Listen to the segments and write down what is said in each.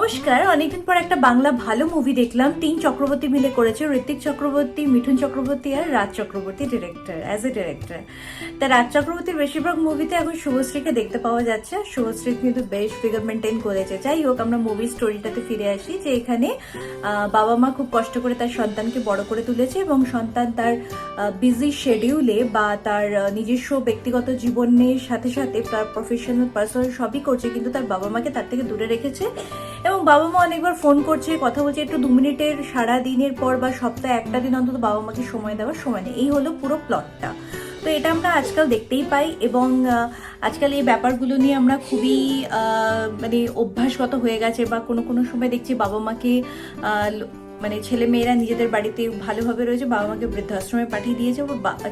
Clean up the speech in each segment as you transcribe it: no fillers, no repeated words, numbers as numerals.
নমস্কার। অনেকদিন পর একটা বাংলা ভালো মুভি দেখলাম। 3 চক্রবর্তী মিলে করেছে, ঋত্বিক চক্রবর্তী, মিঠুন চক্রবর্তী আর রাজ চক্রবর্তী ডিরেক্টর। তা রাজ চক্রবর্তীর বেশিরভাগ মুভিতে এখন শুভশ্রীকে দেখতে পাওয়া যাচ্ছে। শুভশ্রী কিন্তু বেশ ফিগার মেনটেন করেছে। যাই হোক, আমরা মুভি স্টোরিটাতে ফিরে আসি যে এখানে বাবা মা খুব কষ্ট করে তার সন্তানকে বড় করে তুলেছে এবং সন্তান তার বিজি শেডিউলে বা তার নিজস্ব ব্যক্তিগত জীবনের সাথে সাথে তার প্রফেশনাল পার্সোনাল সবই করছে, কিন্তু তার বাবা মাকে তার থেকে দূরে রেখেছে। এবং বাবা মা অনেকবার ফোন করছে, কথা বলছে, একটু 2 মিনিটের সারা দিনের পর বা সপ্তাহে একটা দিন অন্তত বাবা মাকে সময় দেওয়ার সময় নেই। এই হলো পুরো প্লটটা। তো এটা আমরা আজকাল দেখতেই পাই এবং আজকাল এই ব্যাপারগুলো নিয়ে আমরা খুবই মানে অভ্যাসগত হয়ে গেছে, বা কোনো কোনো সময় দেখছি বাবা মাকে মানে ছেলে মেয়েরা নিজেদের বাড়িতে ভালোভাবে রয়েছে, বাবা মাকে বৃদ্ধাশ্রমে পাঠিয়ে দিয়েছে।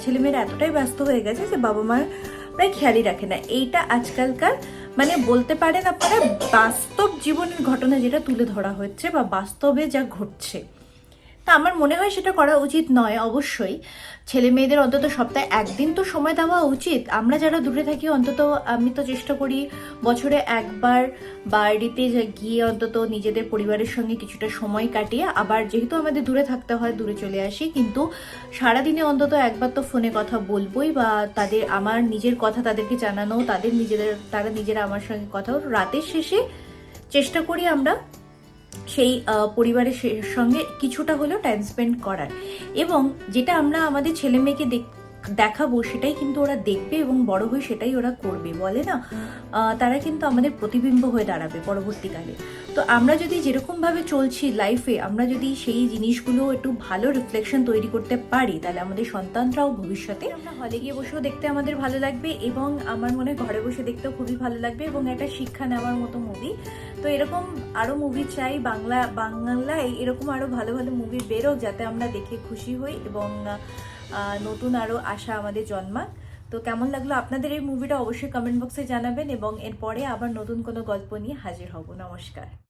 ছেলে মেয়েরা এতটাই ব্যস্ত হয়ে গেছে যে বাবা মার প্রায় খেয়ালই রাখে না। এইটা আজকালকার মানে বলতে পারেন আপনারা বাস্তব জীবনের ঘটনা যেটা তুলে ধরা হচ্ছে বা বাস্তবে যা ঘটছে। তা আমার মনে হয় সেটা করা উচিত নয়। অবশ্যই ছেলে মেয়েদের অন্তত সপ্তাহে একদিন তো সময় দেওয়া উচিত। আমরা যারা দূরে থাকি, অন্তত আমি তো চেষ্টা করি বছরে একবার বাড়িতে গিয়ে অন্তত নিজেদের পরিবারের সঙ্গে কিছুটা সময় কাটিয়ে আবার, যেহেতু আমাদের দূরে থাকতে হয়, দূরে চলে আসি, কিন্তু সারাদিনে অন্তত একবার তো ফোনে কথা বলবোই, বা তাদের আমার নিজের কথা তাদেরকে জানানো, তারা নিজেরা আমার সঙ্গে কথা। রাতের শেষে চেষ্টা করি আমরা সেই পরিবারের সঙ্গে কিছুটা হলেও টাইম স্পেন্ড করার, এবং যেটা আমরা আমাদের ছেলে মেয়েকে দেখাবো সেটাই কিন্তু ওরা দেখবে এবং বড় হয়ে সেটাই ওরা করবে। বলে না, তারা কিন্তু আমাদের প্রতিবিম্ব হয়ে দাঁড়াবে পরবর্তীকালে। তো আমরা যদি যেরকমভাবে চলছি লাইফে, আমরা যদি সেই জিনিসগুলো একটু ভালো রিফ্লেকশন তৈরি করতে পারি, তাহলে আমাদের সন্তানরাও ভবিষ্যতে, আমরা হলে গিয়ে বসেও দেখতে আমাদের ভালো লাগবে এবং আমার মনে হয় ঘরে বসে দেখতেও খুবই ভালো লাগবে এবং একটা শিক্ষা নেওয়ার মতো মুভি। তো এরকম আরো মুভি চাই বাংলায় এরকম আরো ভালো ভালো মুভি বেরোক, যাতে আমরা দেখে খুশি হই এবং নতুন আরো আশা আমাদের জন্মাক। তো কেমন লাগলো আপনাদের এই মুভিটা অবশ্যই কমেন্ট বক্সে জানাবেন এবং এরপরে আবার নতুন কোনো গল্প নিয়ে হাজির হব। নমস্কার।